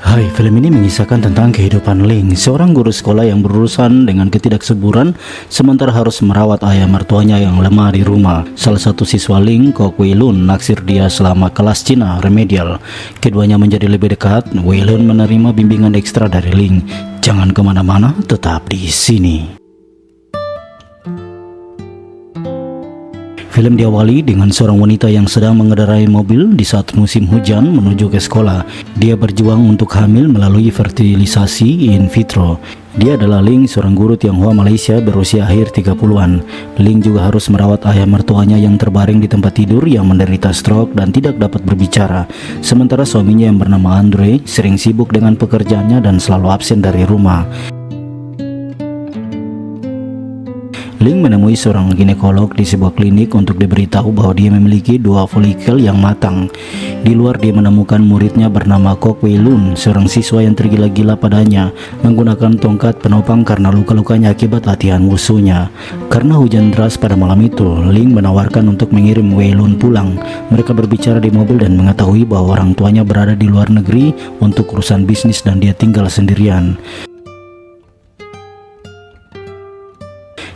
Hai, film ini mengisahkan tentang kehidupan Ling, seorang guru sekolah yang berurusan dengan ketidaksuburan sementara harus merawat ayah mertuanya yang lemah di rumah. Salah satu siswa Ling, Kok Wei Lun, naksir dia selama kelas Cina remedial. Keduanya menjadi lebih dekat. Wei Lun menerima bimbingan ekstra dari Ling. Jangan kemana-mana, tetap di sini. Film diawali dengan seorang wanita yang sedang mengendarai mobil di saat musim hujan menuju ke sekolah. Dia berjuang untuk hamil melalui fertilisasi in vitro. Dia adalah Ling, seorang guru Tionghoa Malaysia berusia akhir 30-an. Ling juga harus merawat ayah mertuanya yang terbaring di tempat tidur yang menderita stroke dan tidak dapat berbicara. Sementara suaminya yang bernama Andre sering sibuk dengan pekerjaannya dan selalu absen dari rumah. Ling menemui seorang ginekolog di sebuah klinik untuk diberitahu bahwa dia memiliki 2 folikel yang matang. Di luar dia menemukan muridnya bernama Kok Wei Lun, seorang siswa yang tergila-gila padanya, menggunakan tongkat penopang karena luka-lukanya akibat latihan wusunya. Karena hujan deras pada malam itu, Ling menawarkan untuk mengirim Wei Lun pulang. Mereka berbicara di mobil dan mengetahui bahwa orang tuanya berada di luar negeri untuk urusan bisnis dan dia tinggal sendirian.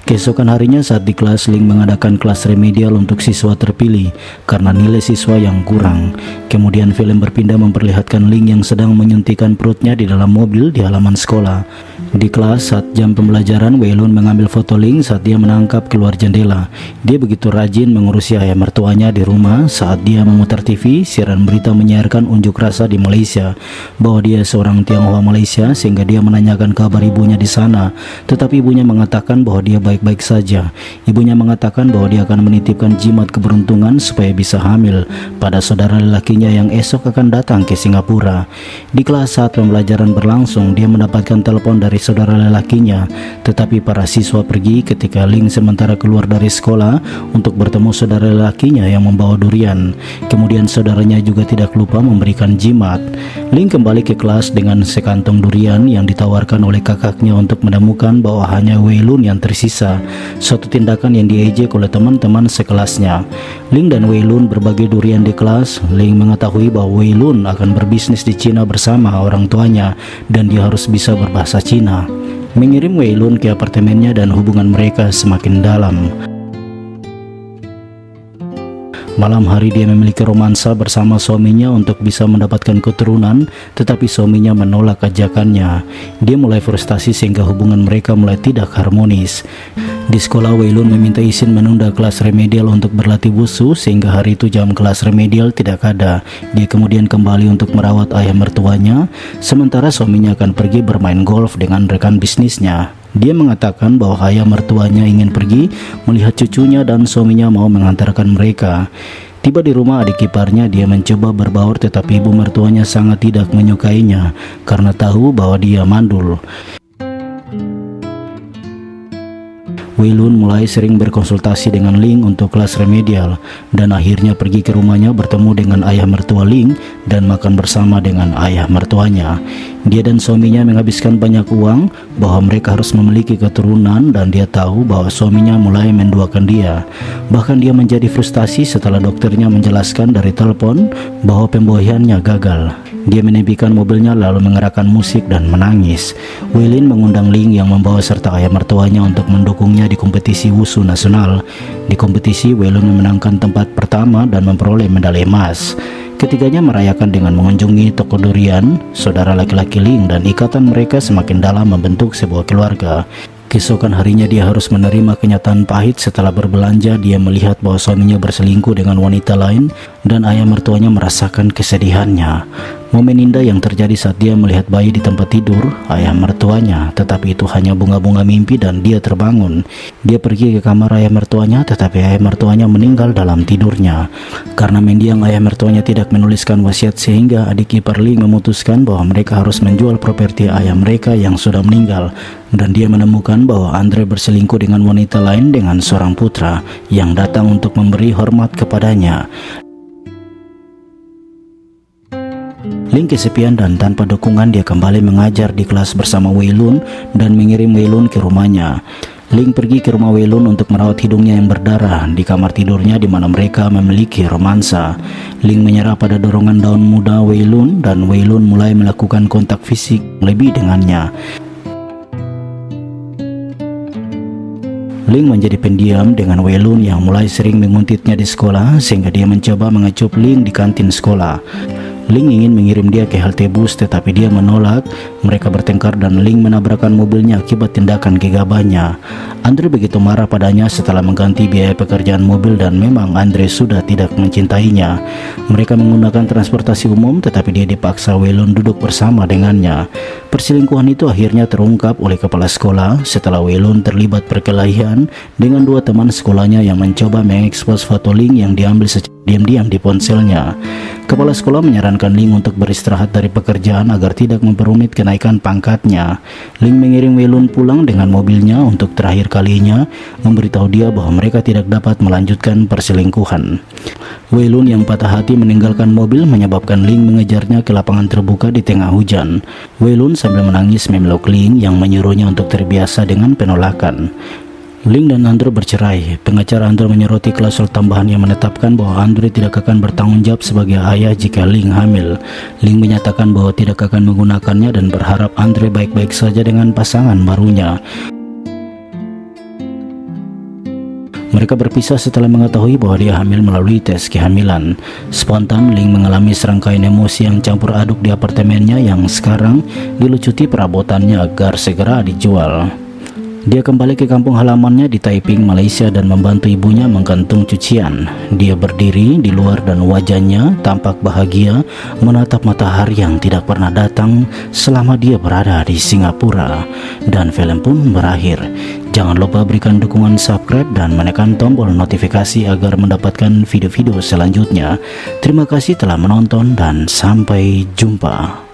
Keesokan harinya saat di kelas, Ling mengadakan kelas remedial untuk siswa terpilih karena nilai siswa yang kurang. Kemudian film berpindah memperlihatkan Ling yang sedang menyuntikkan perutnya di dalam mobil di halaman sekolah. Di kelas saat jam pembelajaran, Wei Lun mengambil foto Ling saat dia menangkap keluar jendela. Dia begitu rajin mengurusi ayah mertuanya di rumah. Saat dia memutar TV, siaran berita menyiarkan unjuk rasa di Malaysia bahwa dia seorang Tionghoa Malaysia sehingga dia menanyakan kabar ibunya di sana. Tetapi ibunya mengatakan bahwa dia baik-baik saja. Ibunya mengatakan bahwa dia akan menitipkan jimat keberuntungan supaya bisa hamil pada saudara lelakinya yang esok akan datang ke Singapura. Di kelas saat pembelajaran berlangsung, dia mendapatkan telepon dari saudara lelakinya, tetapi para siswa pergi ketika Ling sementara keluar dari sekolah untuk bertemu saudara lelakinya yang membawa durian. Kemudian saudaranya juga tidak lupa memberikan jimat. Ling kembali ke kelas dengan sekantong durian yang ditawarkan oleh kakaknya untuk menemukan bahwa hanya Wei Lun yang tersisa, suatu tindakan yang diejek oleh teman-teman sekelasnya. Ling dan Wei Lun berbagi durian di kelas. Ling mengetahui bahwa Wei Lun akan berbisnis di Cina bersama orang tuanya dan dia harus bisa berbahasa Cina. Mengirim Wei Lun ke apartemennya dan hubungan mereka semakin dalam. Malam hari dia memiliki romansa bersama suaminya untuk bisa mendapatkan keturunan, tetapi suaminya menolak ajakannya. Dia mulai frustasi sehingga hubungan mereka mulai tidak harmonis. Di sekolah, Wei Lun meminta izin menunda kelas remedial untuk berlatih wusu sehingga hari itu jam kelas remedial tidak ada. Dia kemudian kembali untuk merawat ayah mertuanya, sementara suaminya akan pergi bermain golf dengan rekan bisnisnya. Dia mengatakan bahwa ayah mertuanya ingin pergi melihat cucunya dan suaminya mau mengantarkan mereka. Tiba di rumah adik iparnya, dia mencoba berbaur tetapi ibu mertuanya sangat tidak menyukainya karena tahu bahwa dia mandul. Wei Lun mulai sering berkonsultasi dengan Ling untuk kelas remedial dan akhirnya pergi ke rumahnya bertemu dengan ayah mertua Ling dan makan bersama dengan ayah mertuanya. Dia dan suaminya menghabiskan banyak uang bahwa mereka harus memiliki keturunan dan dia tahu bahwa suaminya mulai menduakan dia. Bahkan dia menjadi frustasi setelah dokternya menjelaskan dari telepon bahwa pembuahannya gagal. Dia menepikan mobilnya lalu mengerahkan musik dan menangis. Wei Lun mengundang Ling yang membawa serta ayah mertuanya untuk mendukungnya di kompetisi wusu nasional. Di kompetisi, Wei Lun memenangkan tempat pertama dan memperoleh medali emas. Ketiganya merayakan dengan mengunjungi toko durian. Saudara laki-laki Ling dan ikatan mereka semakin dalam membentuk sebuah keluarga. Keesokan harinya dia harus menerima kenyataan pahit setelah berbelanja. Dia melihat bahwa suaminya berselingkuh dengan wanita lain dan ayah mertuanya merasakan kesedihannya. Momen indah yang terjadi saat dia melihat bayi di tempat tidur ayah mertuanya, tetapi itu hanya bunga-bunga mimpi dan dia terbangun. Dia pergi ke kamar ayah mertuanya, tetapi ayah mertuanya meninggal dalam tidurnya. Karena mendiang ayah mertuanya tidak menuliskan wasiat sehingga adik ipar Ling memutuskan bahwa mereka harus menjual properti ayah mereka yang sudah meninggal. Dan dia menemukan bahwa Andre berselingkuh dengan wanita lain dengan seorang putra yang datang untuk memberi hormat kepadanya. Ling kesepian dan tanpa dukungan dia kembali mengajar di kelas bersama Wei Lun dan mengirim Wei Lun ke rumahnya. Ling pergi ke rumah Wei Lun untuk merawat hidungnya yang berdarah di kamar tidurnya di mana mereka memiliki romansa. Ling menyerah pada dorongan daun muda Wei Lun dan Wei Lun mulai melakukan kontak fisik lebih dengannya. Ling menjadi pendiam dengan Wei Lun yang mulai sering menguntitnya di sekolah sehingga dia mencoba mengecup Ling di kantin sekolah. Ling ingin mengirim dia ke halte bus tetapi dia menolak. Mereka bertengkar dan Ling menabrakkan mobilnya akibat tindakan gegabahnya. Andre begitu marah padanya setelah mengganti biaya pekerjaan mobil dan memang Andre sudah tidak mencintainya. Mereka menggunakan transportasi umum tetapi dia dipaksa Wei Lun duduk bersama dengannya. Perselingkuhan itu akhirnya terungkap oleh kepala sekolah setelah Wei Lun terlibat perkelahian dengan dua teman sekolahnya yang mencoba mengekspos foto Ling yang diambil secara diam-diam di ponselnya. Kepala sekolah menyarankan Ling untuk beristirahat dari pekerjaan agar tidak memperumit kenaikan pangkatnya. Ling mengirim Wei Lun pulang dengan mobilnya untuk terakhir kalinya, memberitahu dia bahwa mereka tidak dapat melanjutkan perselingkuhan. Wei Lun yang patah hati meninggalkan mobil menyebabkan Ling mengejarnya ke lapangan terbuka di tengah hujan. Wei Lun sambil menangis memeluk Ling yang menyuruhnya untuk terbiasa dengan penolakan. Ling dan Andre bercerai. Pengacara Andre menyoroti klausul tambahan yang menetapkan bahwa Andre tidak akan bertanggung jawab sebagai ayah jika Ling hamil. Ling menyatakan bahwa tidak akan menggunakannya dan berharap Andre baik-baik saja dengan pasangan barunya. Mereka berpisah setelah mengetahui bahwa dia hamil melalui tes kehamilan. Spontan, Ling mengalami serangkaian emosi yang campur aduk di apartemennya yang sekarang dilucuti perabotannya agar segera dijual. Dia kembali ke kampung halamannya di Taiping, Malaysia dan membantu ibunya menggantung cucian. Dia berdiri di luar dan wajahnya tampak bahagia menatap matahari yang tidak pernah datang selama dia berada di Singapura. Dan film pun berakhir. Jangan lupa berikan dukungan subscribe dan menekan tombol notifikasi agar mendapatkan video-video selanjutnya. Terima kasih telah menonton dan sampai jumpa.